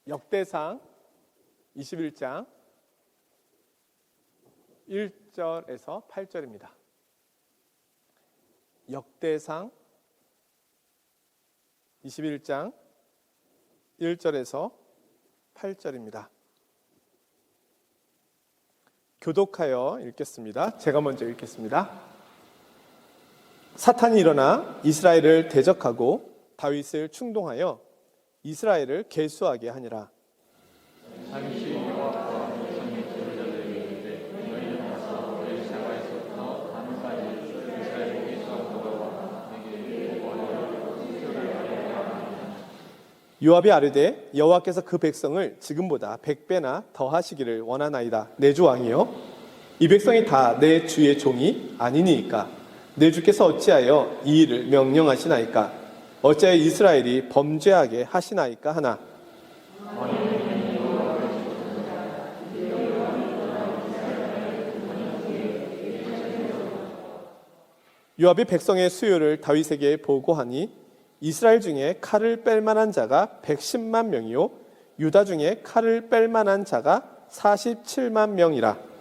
역대상 21장 1절에서 8절입니다. 역대상 21장 1절에서 8절입니다. 교독하여 읽겠습니다. 제가 먼저 읽겠습니다. 사탄이 일어나 이스라엘을 대적하고 다윗을 충동하여 이스라엘을 계수하게 하니라. 요압이 아뢰되 여호와께서 그 백성을 지금보다 100배나 더하시기를 원하나이다. 내 주 왕이여, 이 백성이 다 내 주의 종이 아니니이까 내 주께서 어찌하여 이 일을 명령하시나이까? 어찌하여 이스라엘이 범죄하게 하시나이까 하나. 요압이 백성의 수요를 다윗에게 보고하니 이스라엘 중에 칼을 뺄 만한 자가 110만 명이요 유다 중에 칼을 뺄 만한 자가 47만 명이라.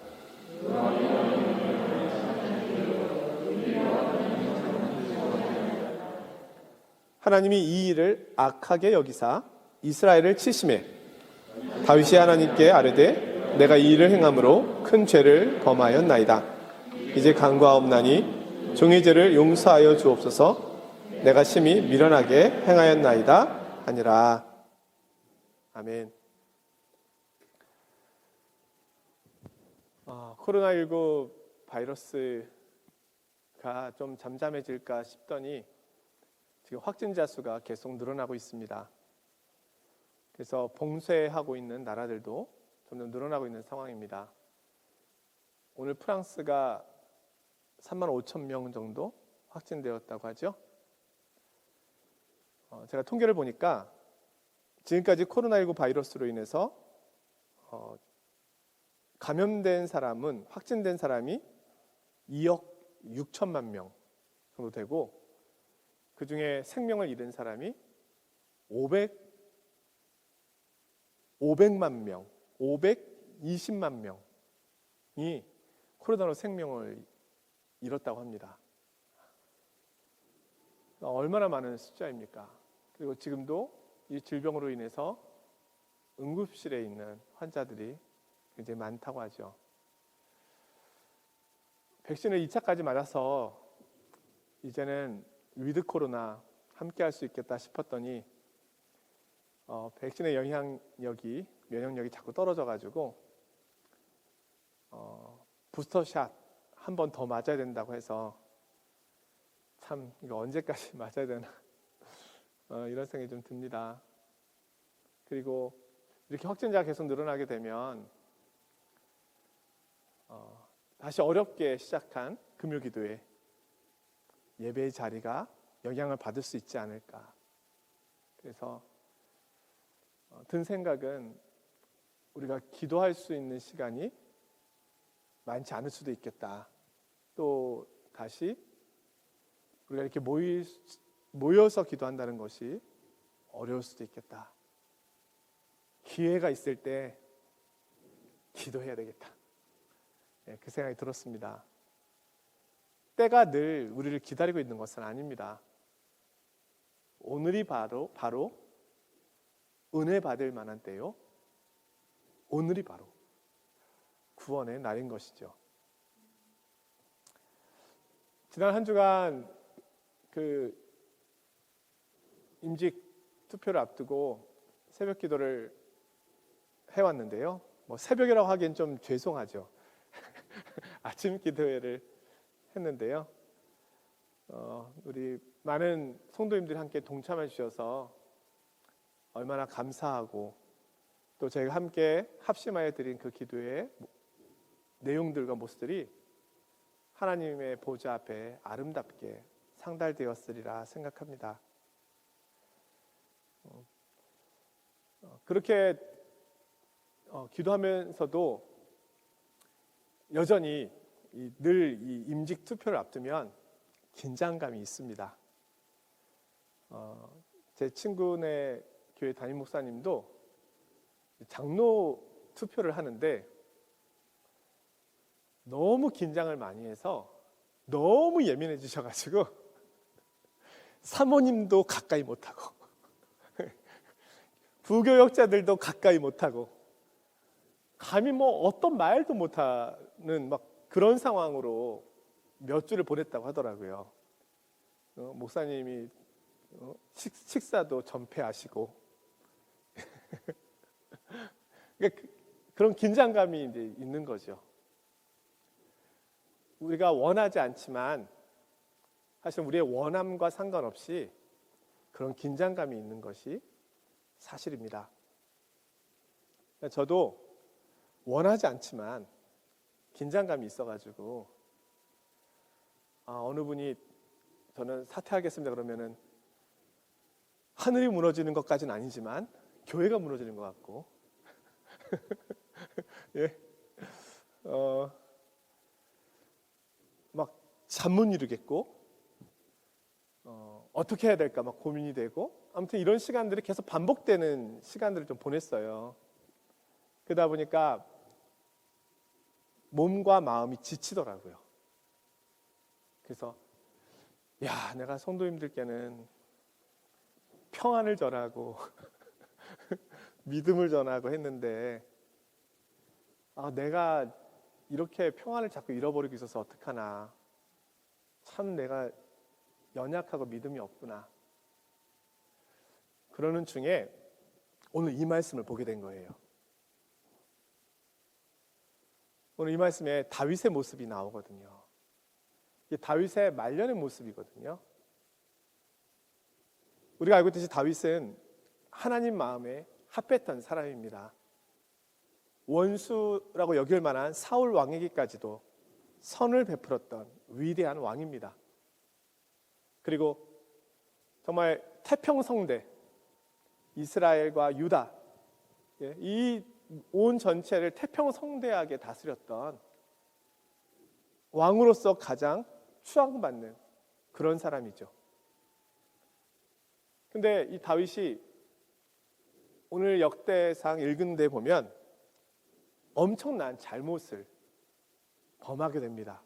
하나님이 이 일을 악하게 여기사 이스라엘을 치심해 다윗이 하나님께 아뢰되 내가 이 일을 행함으로 큰 죄를 범하였나이다. 이제 간과하옵나니 종의 죄를 용서하여 주옵소서. 내가 심히 미련하게 행하였나이다 하니라. 아멘. 코로나19 바이러스가 좀 잠잠해질까 싶더니 지금 확진자 수가 계속 늘어나고 있습니다. 그래서 봉쇄하고 있는 나라들도 점점 늘어나고 있는 상황입니다. 오늘 프랑스가 3만 5천 명 정도 확진되었다고 하죠. 제가 통계를 보니까 지금까지 코로나19 바이러스로 인해서 감염된 사람은, 확진된 사람이 2억 6천만 명 정도 되고, 그 중에 생명을 잃은 사람이 500만 명, 520만 명이 코로나로 생명을 잃었다고 합니다. 얼마나 많은 숫자입니까? 그리고 지금도 이 질병으로 인해서 응급실에 있는 환자들이 굉장히 많다고 하죠. 백신을 2차까지 맞아서 이제는 위드 코로나 함께 할 수 있겠다 싶었더니 백신의 영향력이, 면역력이 자꾸 떨어져가지고 부스터샷 한 번 더 맞아야 된다고 해서 참 이거 언제까지 맞아야 되나 이런 생각이 좀 듭니다. 그리고 이렇게 확진자가 계속 늘어나게 되면 다시 어렵게 시작한 금요기도회 예배의 자리가 영향을 받을 수 있지 않을까. 그래서 든 생각은 우리가 기도할 수 있는 시간이 많지 않을 수도 있겠다. 또 다시 우리가 이렇게 모여서 기도한다는 것이 어려울 수도 있겠다. 기회가 있을 때 기도해야 되겠다. 그 생각이 들었습니다. 때가 늘 우리를 기다리고 있는 것은 아닙니다. 오늘이 바로 은혜 받을 만한 때요. 오늘이 바로 구원의 날인 것이죠. 지난 한 주간 임직 투표를 앞두고 새벽 기도를 해왔는데요. 새벽이라고 하기엔 좀 죄송하죠. 아침 기도회를 했는데요. 우리 많은 성도님들이 함께 동참해 주셔서 얼마나 감사하고, 또 저희가 함께 합심하여 드린 그 기도의 내용들과 모습들이 하나님의 보좌 앞에 아름답게 상달되었으리라 생각합니다. 그렇게 기도하면서도 여전히 늘 이 임직 투표를 앞두면 긴장감이 있습니다. 제 친구네 교회 담임 목사님도 장로 투표를 하는데 너무 긴장을 많이 해서 너무 예민해지셔가지고 사모님도 가까이 못하고 부교역자들도 가까이 못하고 감히 어떤 말도 못하는 막 그런 상황으로 몇 주를 보냈다고 하더라고요. 목사님이 식사도 전폐하시고 그러니까 그런 긴장감이 이제 있는 거죠. 우리가 원하지 않지만 사실 우리의 원함과 상관없이 그런 긴장감이 있는 것이 사실입니다. 저도 원하지 않지만 긴장감이 있어가지고 어느 분이 저는 사퇴하겠습니다 그러면은 하늘이 무너지는 것까지는 아니지만 교회가 무너지는 것 같고 예, 막 잠 못 이루겠고 어떻게 해야 될까 막 고민이 되고 아무튼 이런 시간들이 계속 반복되는 시간들을 좀 보냈어요. 그러다 보니까 몸과 마음이 지치더라고요. 그래서 내가 성도님들께는 평안을 전하고 믿음을 전하고 했는데 내가 이렇게 평안을 자꾸 잃어버리고 있어서 어떡하나. 참 내가 연약하고 믿음이 없구나. 그러는 중에 오늘 이 말씀을 보게 된 거예요. 오늘 이 말씀에 다윗의 모습이 나오거든요. 이게 다윗의 말년의 모습이거든요. 우리가 알고 있듯이 다윗은 하나님 마음에 합했던 사람입니다. 원수라고 여길 만한 사울 왕에게까지도 선을 베풀었던 위대한 왕입니다. 그리고 정말 태평성대 이스라엘과 유다 이 온 전체를 태평성대하게 다스렸던 왕으로서 가장 추앙받는 그런 사람이죠. 근데 이 다윗이 오늘 역대상 읽은 데 보면 엄청난 잘못을 범하게 됩니다.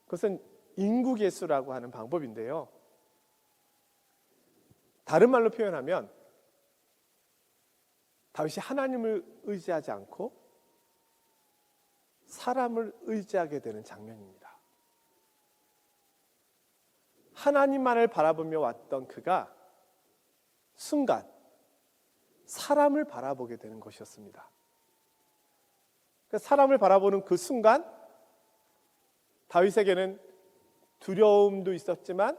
그것은 인구계수라고 하는 방법인데요. 다른 말로 표현하면 다윗이 하나님을 의지하지 않고 사람을 의지하게 되는 장면입니다. 하나님만을 바라보며 왔던 그가 순간 사람을 바라보게 되는 것이었습니다. 사람을 바라보는 그 순간 다윗에게는 두려움도 있었지만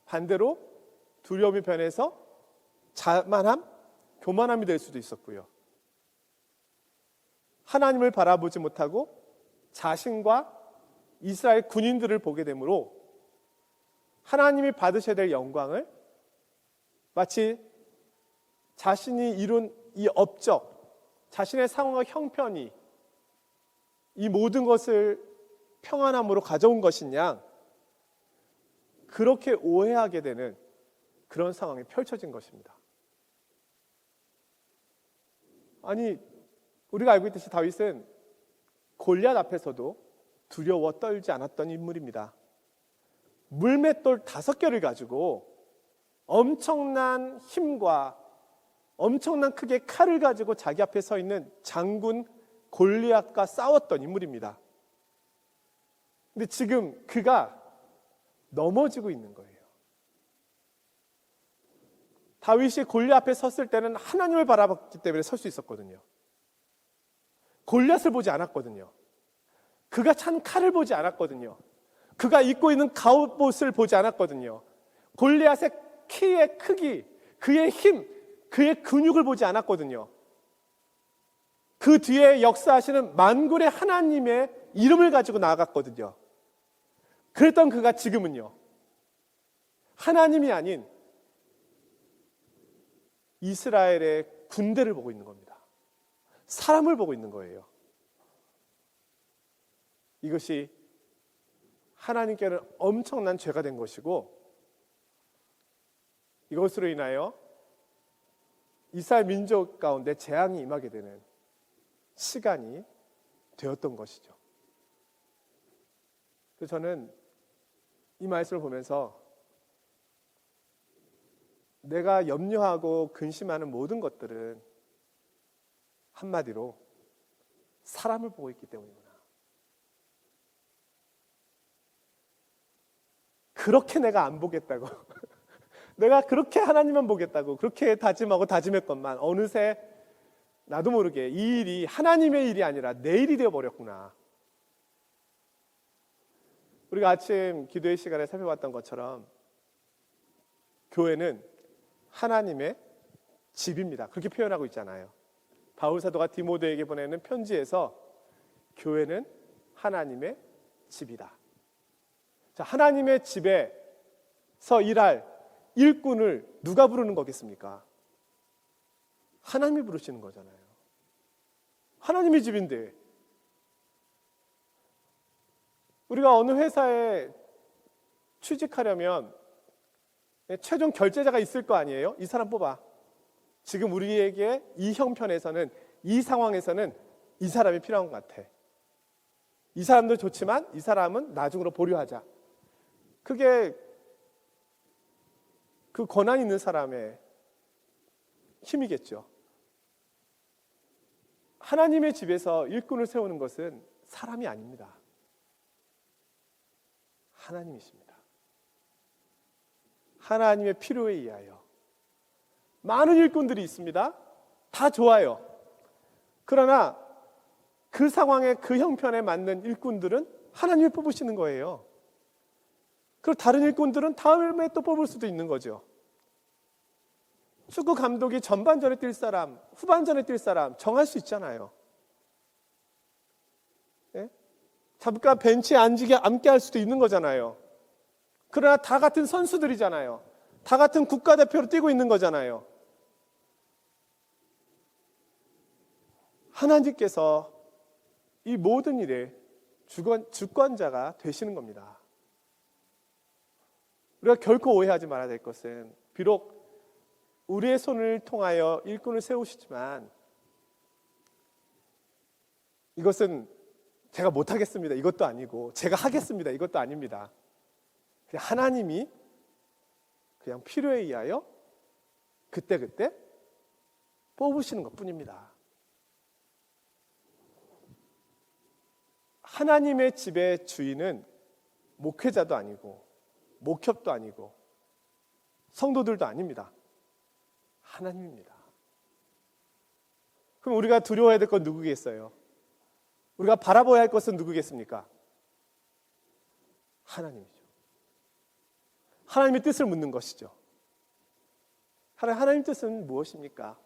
반대로 두려움이 변해서 자만함, 교만함이 될 수도 있었고요. 하나님을 바라보지 못하고 자신과 이스라엘 군인들을 보게 되므로 하나님이 받으셔야 될 영광을 마치 자신이 이룬 이 업적, 자신의 상황과 형편이 이 모든 것을 평안함으로 가져온 것이냐, 그렇게 오해하게 되는 그런 상황이 펼쳐진 것입니다. 아니, 우리가 알고 있듯이 다윗은 골리앗 앞에서도 두려워 떨지 않았던 인물입니다. 물맷돌 5개를 가지고 엄청난 힘과 엄청난 크게 칼을 가지고 자기 앞에 서 있는 장군 골리앗과 싸웠던 인물입니다. 근데 지금 그가 넘어지고 있는 거예요. 다윗이 골리앗 앞에 섰을 때는 하나님을 바라봤기 때문에 설 수 있었거든요. 골리앗을 보지 않았거든요. 그가 찬 칼을 보지 않았거든요. 그가 입고 있는 갑옷을 보지 않았거든요. 골리앗의 키의 크기, 그의 힘, 그의 근육을 보지 않았거든요. 그 뒤에 역사하시는 만군의 하나님의 이름을 가지고 나아갔거든요. 그랬던 그가 지금은요, 하나님이 아닌 이스라엘의 군대를 보고 있는 겁니다. 사람을 보고 있는 거예요. 이것이 하나님께는 엄청난 죄가 된 것이고, 이것으로 인하여 이스라엘 민족 가운데 재앙이 임하게 되는 시간이 되었던 것이죠. 그래서 저는 이 말씀을 보면서 내가 염려하고 근심하는 모든 것들은 한마디로 사람을 보고 있기 때문이구나. 그렇게 내가 안 보겠다고 내가 그렇게 하나님만 보겠다고 그렇게 다짐하고 다짐했건만 어느새 나도 모르게 이 일이 하나님의 일이 아니라 내 일이 되어버렸구나. 우리가 아침 기도의 시간에 살펴봤던 것처럼 교회는 하나님의 집입니다. 그렇게 표현하고 있잖아요. 바울 사도가 디모데에게 보내는 편지에서 교회는 하나님의 집이다. 자, 하나님의 집에서 일할 일꾼을 누가 부르는 거겠습니까? 하나님이 부르시는 거잖아요. 하나님의 집인데 우리가 어느 회사에 취직하려면 최종 결제자가 있을 거 아니에요? 이 사람 뽑아. 지금 우리에게 이 형편에서는, 이 상황에서는 이 사람이 필요한 것 같아. 이 사람도 좋지만 이 사람은 나중으로 보류하자. 그게 그 권한 있는 사람의 힘이겠죠. 하나님의 집에서 일꾼을 세우는 것은 사람이 아닙니다. 하나님이십니다. 하나님의 필요에 의하여 많은 일꾼들이 있습니다. 다 좋아요. 그러나 그 상황에 그 형편에 맞는 일꾼들은 하나님이 뽑으시는 거예요. 그리고 다른 일꾼들은 다음에 또 뽑을 수도 있는 거죠. 축구 감독이 전반전에 뛸 사람, 후반전에 뛸 사람 정할 수 있잖아요. 예? 잠깐 벤치에 앉게 할 수도 있는 거잖아요. 그러나 다 같은 선수들이잖아요. 다 같은 국가대표로 뛰고 있는 거잖아요. 하나님께서 이 모든 일에 주권자가 되시는 겁니다. 우리가 결코 오해하지 말아야 될 것은 비록 우리의 손을 통하여 일꾼을 세우시지만 이것은 제가 못하겠습니다. 이것도 아니고 제가 하겠습니다. 이것도 아닙니다. 그냥 하나님이 그냥 필요에 의하여 그때그때 뽑으시는 것뿐입니다. 하나님의 집의 주인은 목회자도 아니고 목협도 아니고 성도들도 아닙니다. 하나님입니다. 그럼 우리가 두려워해야 될 건 누구겠어요? 우리가 바라봐야 할 것은 누구겠습니까? 하나님이죠. 하나님의 뜻을 묻는 것이죠. 하나님의 뜻은 무엇입니까?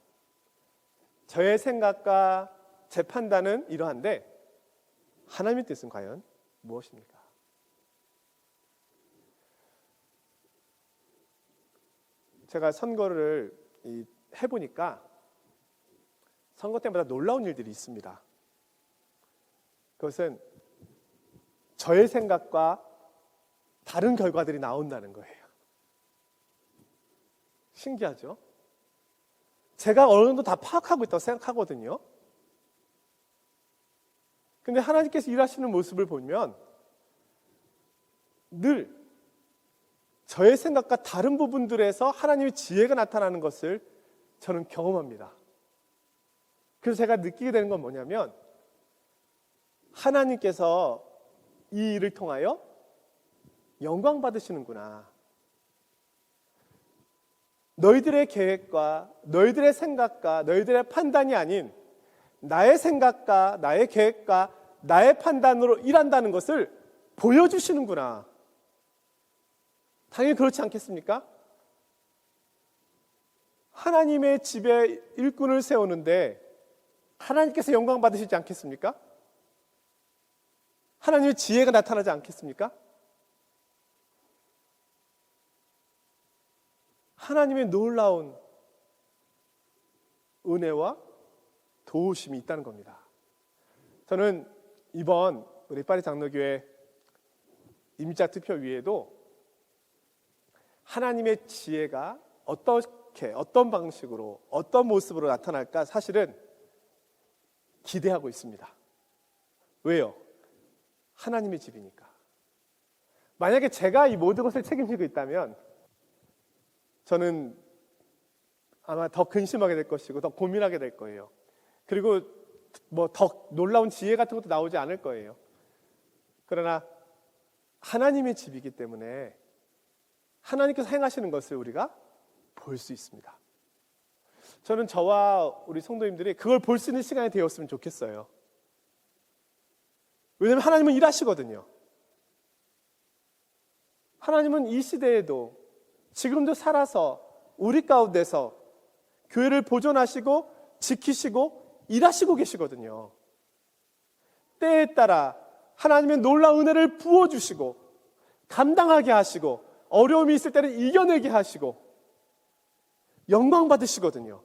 저의 생각과 제 판단은 이러한데 하나님의 뜻은 과연 무엇입니까? 제가 선거를 해보니까 선거 때마다 놀라운 일들이 있습니다. 그것은 저의 생각과 다른 결과들이 나온다는 거예요. 신기하죠? 제가 어느 정도 다 파악하고 있다고 생각하거든요. 근데 하나님께서 일하시는 모습을 보면 늘 저의 생각과 다른 부분들에서 하나님의 지혜가 나타나는 것을 저는 경험합니다. 그래서 제가 느끼게 되는 건 뭐냐면 하나님께서 이 일을 통하여 영광 받으시는구나. 너희들의 계획과 너희들의 생각과 너희들의 판단이 아닌 나의 생각과 나의 계획과 나의 판단으로 일한다는 것을 보여주시는구나. 당연히 그렇지 않겠습니까? 하나님의 집에 일꾼을 세우는데 하나님께서 영광 받으시지 않겠습니까? 하나님의 지혜가 나타나지 않겠습니까? 하나님의 놀라운 은혜와 도우심이 있다는 겁니다. 저는 이번 우리 파리 장로교회 임자 투표 위에도 하나님의 지혜가 어떻게 어떻게, 어떤 방식으로, 어떤 모습으로 나타날까 사실은 기대하고 있습니다. 왜요? 하나님의 집이니까. 만약에 제가 이 모든 것을 책임지고 있다면 저는 아마 더 근심하게 될 것이고 더 고민하게 될 거예요. 그리고 뭐 더 놀라운 지혜 같은 것도 나오지 않을 거예요. 그러나 하나님의 집이기 때문에 하나님께서 행하시는 것을 우리가 볼 수 있습니다. 저는 저와 우리 성도님들이 그걸 볼 수 있는 시간이 되었으면 좋겠어요. 왜냐하면 하나님은 일하시거든요. 하나님은 이 시대에도 지금도 살아서 우리 가운데서 교회를 보존하시고 지키시고 일하시고 계시거든요. 때에 따라 하나님의 놀라운 은혜를 부어주시고 감당하게 하시고 어려움이 있을 때는 이겨내게 하시고 영광 받으시거든요.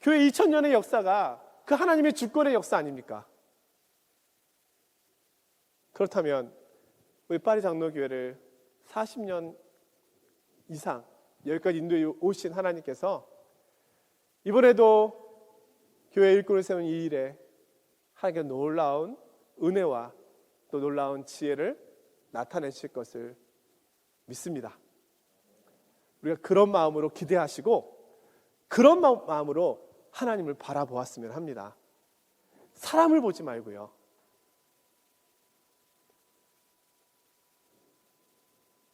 교회 2000년의 역사가 그 하나님의 주권의 역사 아닙니까? 그렇다면 우리 파리 장로교회를 40년 이상 여기까지 인도해 오신 하나님께서 이번에도 교회 일꾼을 세운 이 일에 하나님께 놀라운 은혜와 또 놀라운 지혜를 나타내실 것을 믿습니다. 우리가 그런 마음으로 기대하시고 그런 마음으로 하나님을 바라보았으면 합니다. 사람을 보지 말고요.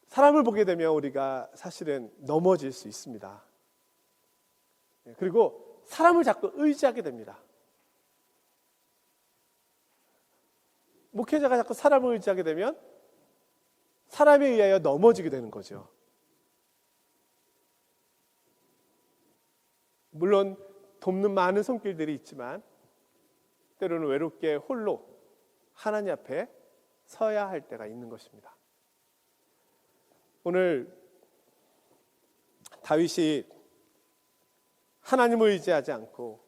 사람을 보게 되면 우리가 사실은 넘어질 수 있습니다. 그리고 사람을 자꾸 의지하게 됩니다. 목회자가 자꾸 사람을 의지하게 되면 사람에 의하여 넘어지게 되는 거죠. 물론 돕는 많은 손길들이 있지만 때로는 외롭게 홀로 하나님 앞에 서야 할 때가 있는 것입니다. 오늘 다윗이 하나님을 의지하지 않고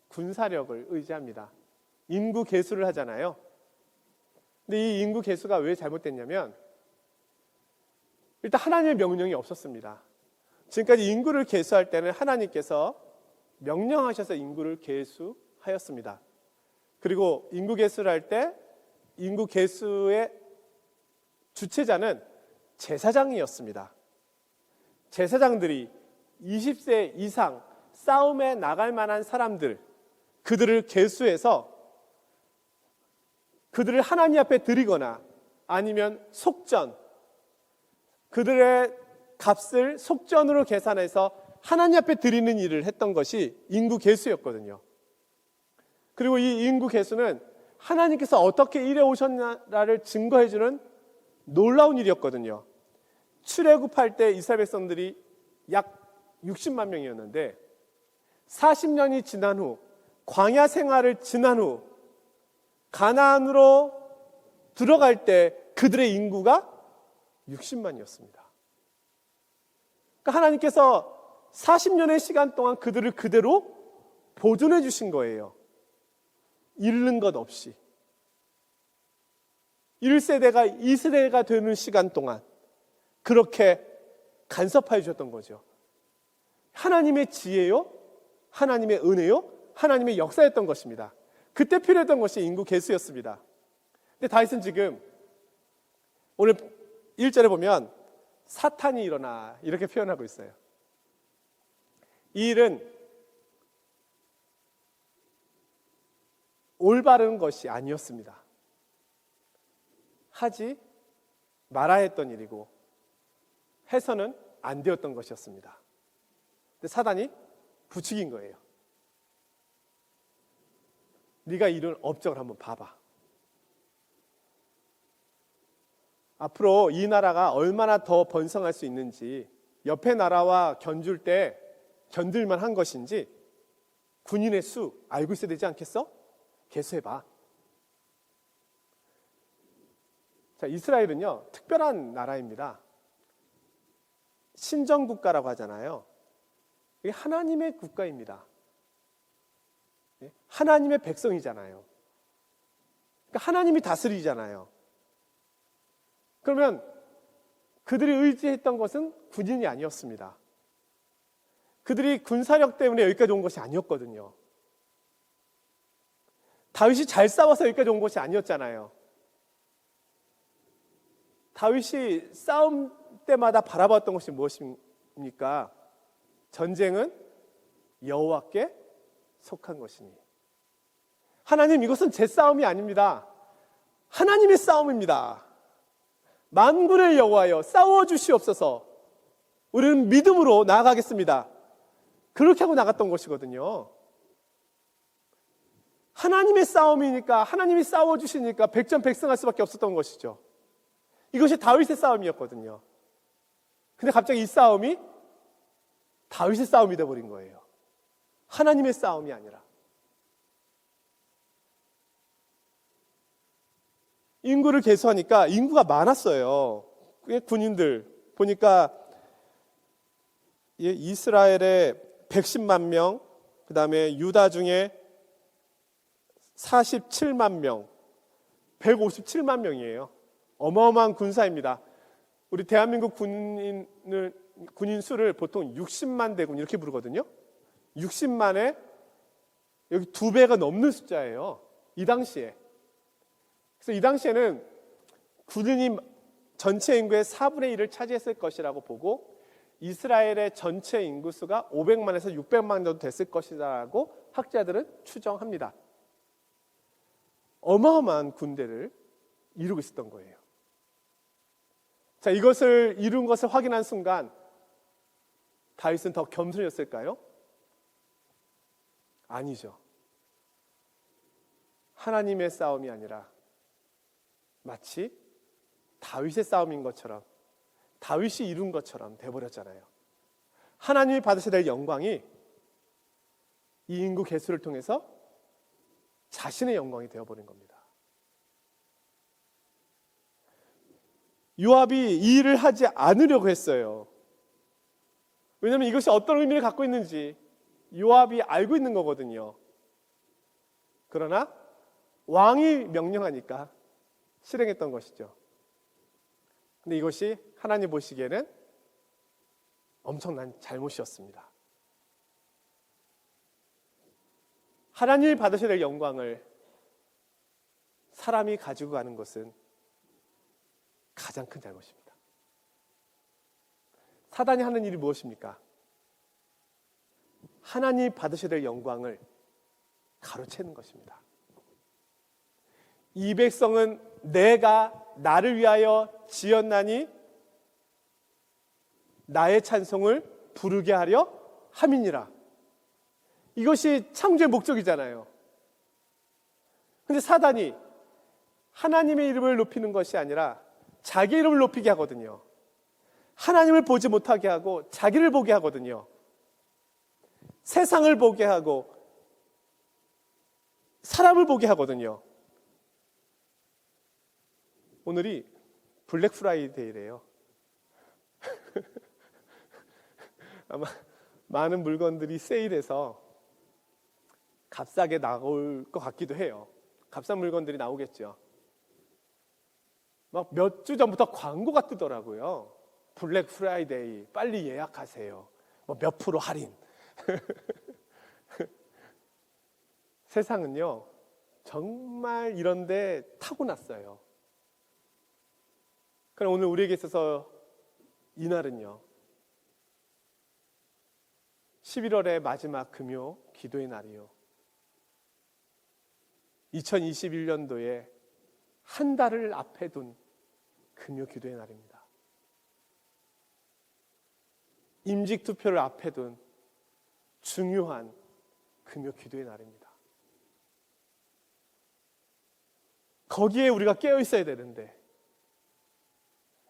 군사력을 의지합니다. 인구 계수를 하잖아요. 근데 이 인구 계수가 왜 잘못됐냐면 일단 하나님의 명령이 없었습니다. 지금까지 인구를 계수할 때는 하나님께서 명령하셔서 인구를 계수하였습니다. 그리고 인구 계수를 할 때 인구 계수의 주체자는 제사장이었습니다. 제사장들이 20세 이상 싸움에 나갈 만한 사람들, 그들을 계수해서 그들을 하나님 앞에 드리거나 아니면 속전, 그들의 값을 속전으로 계산해서 하나님 앞에 드리는 일을 했던 것이 인구 계수였거든요. 그리고 이 인구 계수는 하나님께서 어떻게 일해 오셨나를 증거해주는 놀라운 일이었거든요. 출애굽할 때 이스라엘 백성들이 약 60만 명이었는데 40년이 지난 후 광야 생활을 지난 후 가나안으로 들어갈 때 그들의 인구가 60만이었습니다. 그러니까 하나님께서 40년의 시간 동안 그들을 그대로 보존해 주신 거예요. 잃는 것 없이. 1세대가 2세대가 되는 시간 동안 그렇게 간섭하여 주셨던 거죠. 하나님의 지혜요, 하나님의 은혜요, 하나님의 역사였던 것입니다. 그때 필요했던 것이 인구 계수였습니다. 근데 다윗은 지금 오늘 1절에 보면 사탄이 일어나 이렇게 표현하고 있어요. 이 일은 올바른 것이 아니었습니다. 하지 말아야 했던 일이고 해서는 안 되었던 것이었습니다. 근데 사단이 부추긴 거예요. 네가 이룬 업적을 한번 봐봐. 앞으로 이 나라가 얼마나 더 번성할 수 있는지, 옆의 나라와 견줄 때 견딜만 한 것인지 군인의 수 알고 있어야 되지 않겠어? 계수해봐. 자, 이스라엘은요 특별한 나라입니다. 신정국가라고 하잖아요. 이게 하나님의 국가입니다. 하나님의 백성이잖아요. 그러니까 하나님이 다스리잖아요. 그러면 그들이 의지했던 것은 군인이 아니었습니다. 그들이 군사력 때문에 여기까지 온 것이 아니었거든요. 다윗이 잘 싸워서 여기까지 온 것이 아니었잖아요. 다윗이 싸움 때마다 바라봤던 것이 무엇입니까? 전쟁은 여호와께 속한 것이니. 하나님, 이것은 제 싸움이 아닙니다. 하나님의 싸움입니다. 만군의 여호와여, 싸워주시옵소서. 우리는 믿음으로 나아가겠습니다. 그렇게 하고 나갔던 것이거든요. 하나님의 싸움이니까, 하나님이 싸워주시니까 백전백승할 수밖에 없었던 것이죠. 이것이 다윗의 싸움이었거든요. 근데 갑자기 이 싸움이 다윗의 싸움이 되어버린 거예요. 하나님의 싸움이 아니라. 인구를 계수하니까 인구가 많았어요. 군인들 보니까 이스라엘에 110만 명, 그 다음에 유다 중에 47만 명, 157만 명이에요. 어마어마한 군사입니다. 우리 대한민국 군인 수를 보통 60만 대군 이렇게 부르거든요. 60만에 여기 2배가 넘는 숫자예요. 이 당시에. 그래서 이 당시에는 군인이 전체 인구의 4분의 1을 차지했을 것이라고 보고 이스라엘의 전체 인구수가 500만에서 600만 정도 됐을 것이라고 학자들은 추정합니다. 어마어마한 군대를 이루고 있었던 거예요. 자, 이것을 이룬 것을 확인한 순간 다윗은 더 겸손했을까요? 아니죠. 하나님의 싸움이 아니라 마치 다윗의 싸움인 것처럼, 다윗이 이룬 것처럼 돼버렸잖아요. 하나님이 받으셔야 될 영광이 이 인구 개수를 통해서 자신의 영광이 되어버린 겁니다. 요압이 이 일을 하지 않으려고 했어요. 왜냐하면 이것이 어떤 의미를 갖고 있는지 요압이 알고 있는 거거든요. 그러나 왕이 명령하니까 실행했던 것이죠. 근데 이것이 하나님 보시기에는 엄청난 잘못이었습니다. 하나님이 받으셔야 될 영광을 사람이 가지고 가는 것은 가장 큰 잘못입니다. 사단이 하는 일이 무엇입니까? 하나님이 받으셔야 될 영광을 가로채는 것입니다. 이 백성은 내가 나를 위하여 지었나니 나의 찬송을 부르게 하려 함이니라. 이것이 창조의 목적이잖아요. 근데 사단이 하나님의 이름을 높이는 것이 아니라 자기 이름을 높이게 하거든요. 하나님을 보지 못하게 하고 자기를 보게 하거든요. 세상을 보게 하고 사람을 보게 하거든요. 오늘이 블랙 프라이데이래요. 아마 많은 물건들이 세일해서 값싸게 나올 것 같기도 해요. 값싼 물건들이 나오겠죠. 막 몇 주 전부터 광고가 뜨더라고요. 블랙 프라이데이 빨리 예약하세요. 뭐 몇 프로 할인. 세상은요 정말 이런데 타고났어요. 그럼 오늘 우리에게 있어서 이날은요 11월의 마지막 금요 기도의 날이요 2021년도에 한 달을 앞에 둔 금요 기도의 날입니다. 임직투표를 앞에 둔 중요한 금요 기도의 날입니다. 거기에 우리가 깨어 있어야 되는데,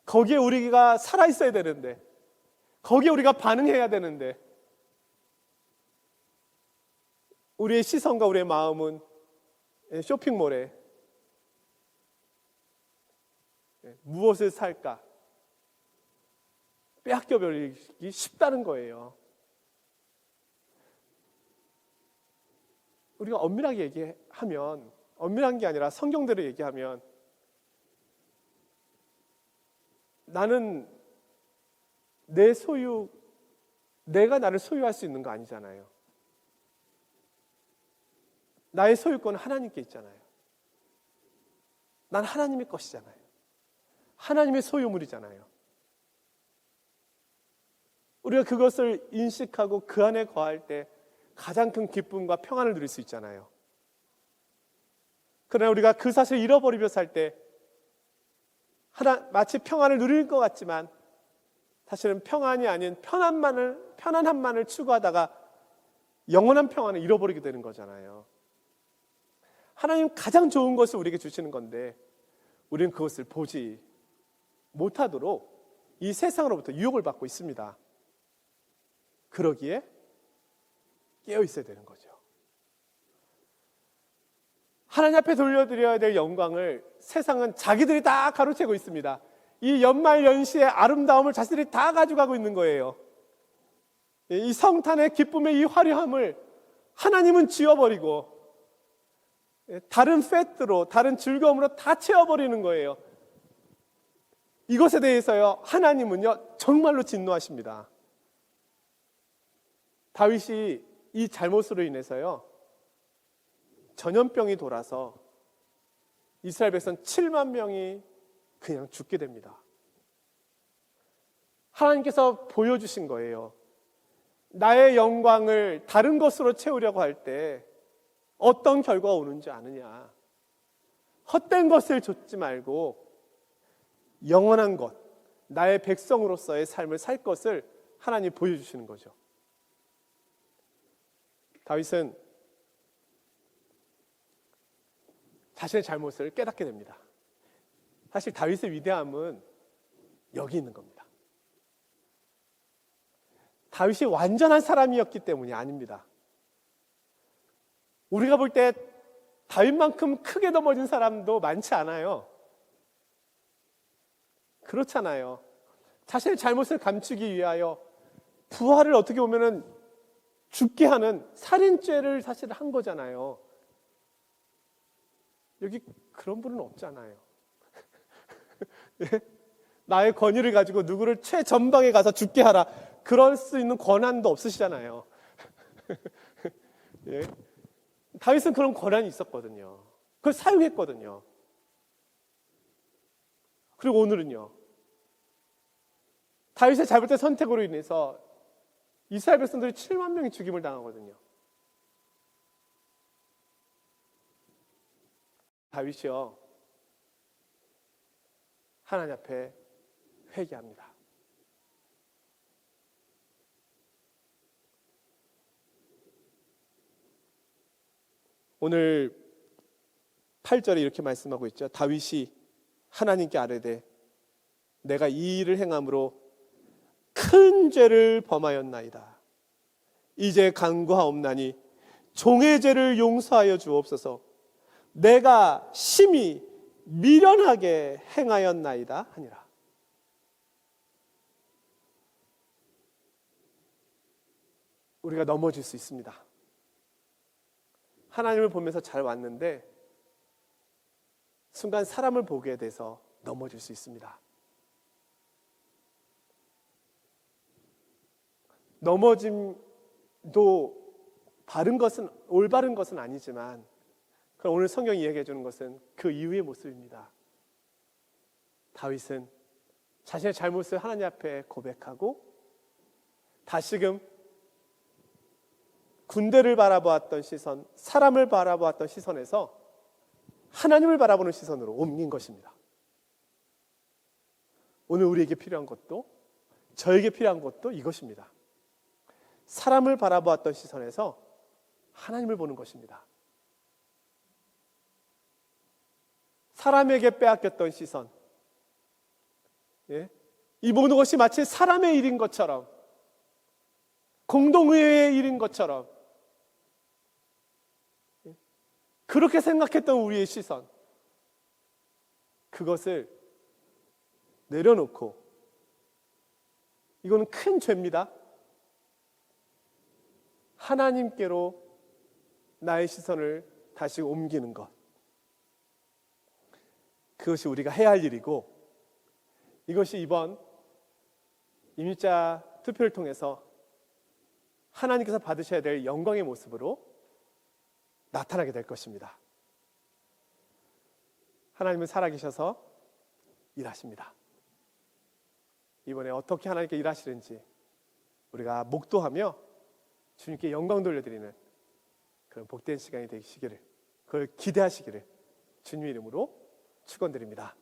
거기에 우리가 살아 있어야 되는데, 거기에 우리가 반응해야 되는데, 우리의 시선과 우리의 마음은 쇼핑몰에 무엇을 살까 빼앗겨 버리기 쉽다는 거예요. 우리가 엄밀하게 얘기하면, 엄밀한 게 아니라 성경대로 얘기하면 나는 내 소유, 내가 나를 소유할 수 있는 거 아니잖아요. 나의 소유권은 하나님께 있잖아요. 난 하나님의 것이잖아요. 하나님의 소유물이잖아요. 우리가 그것을 인식하고 그 안에 거할 때 가장 큰 기쁨과 평안을 누릴 수 있잖아요. 그러나 우리가 그 사실을 잃어버리며 살 때 마치 평안을 누릴 것 같지만 사실은 평안이 아닌 편안함만을 추구하다가 영원한 평안을 잃어버리게 되는 거잖아요. 하나님 가장 좋은 것을 우리에게 주시는 건데 우리는 그것을 보지 못하도록 이 세상으로부터 유혹을 받고 있습니다. 그러기에 깨어 있어야 되는 거죠. 하나님 앞에 돌려드려야 될 영광을 세상은 자기들이 다 가로채고 있습니다. 이 연말연시의 아름다움을 자신들이 다 가져가고 있는 거예요. 이 성탄의 기쁨의 이 화려함을 하나님은 지워버리고 다른 페트로, 다른 즐거움으로 다 채워버리는 거예요. 이것에 대해서요, 하나님은요 정말로 진노하십니다. 다윗이 이 잘못으로 인해서요 전염병이 돌아서 이스라엘 백성 7만 명이 그냥 죽게 됩니다. 하나님께서 보여주신 거예요. 나의 영광을 다른 것으로 채우려고 할 때 어떤 결과가 오는지 아느냐. 헛된 것을 좇지 말고 영원한 것, 나의 백성으로서의 삶을 살 것을 하나님 보여주시는 거죠. 다윗은 자신의 잘못을 깨닫게 됩니다. 사실 다윗의 위대함은 여기 있는 겁니다. 다윗이 완전한 사람이었기 때문이 아닙니다. 우리가 볼 때 다윗만큼 크게 넘어진 사람도 많지 않아요. 그렇잖아요. 자신의 잘못을 감추기 위하여 부하를 어떻게 보면은 죽게 하는 살인죄를 사실 한 거잖아요. 여기 그런 분은 없잖아요. 예? 나의 권위를 가지고 누구를 최전방에 가서 죽게 하라. 그럴 수 있는 권한도 없으시잖아요. 예? 다윗은 그런 권한이 있었거든요. 그걸 사용했거든요. 그리고 오늘은요. 다윗의 잘못된 선택으로 인해서 이스라엘 백성들이 7만 명이 죽임을 당하거든요. 다윗이요. 하나님 앞에 회개합니다. 오늘 8절에 이렇게 말씀하고 있죠. 다윗이 하나님께 아뢰되 내가 이 일을 행함으로 큰 죄를 범하였나이다. 이제 간구하옵나니 종의 죄를 용서하여 주옵소서. 내가 심히 미련하게 행하였나이다 하니라. 우리가 넘어질 수 있습니다. 하나님을 보면서 잘 왔는데 순간 사람을 보게 돼서 넘어질 수 있습니다. 넘어짐도 올바른 것은 아니지만 그럼 오늘 성경이 이야기해 주는 것은 그 이후의 모습입니다. 다윗은 자신의 잘못을 하나님 앞에 고백하고 다시금 군대를 바라보았던 시선, 사람을 바라보았던 시선에서 하나님을 바라보는 시선으로 옮긴 것입니다. 오늘 우리에게 필요한 것도 저에게 필요한 것도 이것입니다. 사람을 바라보았던 시선에서 하나님을 보는 것입니다. 사람에게 빼앗겼던 시선, 이 모든 것이 마치 사람의 일인 것처럼 공동의회의 일인 것처럼 그렇게 생각했던 우리의 시선, 그것을 내려놓고 이거는 큰 죄입니다. 하나님께로 나의 시선을 다시 옮기는 것, 그것이 우리가 해야 할 일이고 이것이 이번 임의자 투표를 통해서 하나님께서 받으셔야 될 영광의 모습으로 나타나게 될 것입니다. 하나님은 살아계셔서 일하십니다. 이번에 어떻게 하나님께 일하시는지 우리가 목도하며 주님께 영광 돌려드리는 그런 복된 시간이 되시기를, 그걸 기대하시기를 주님 이름으로 축원드립니다.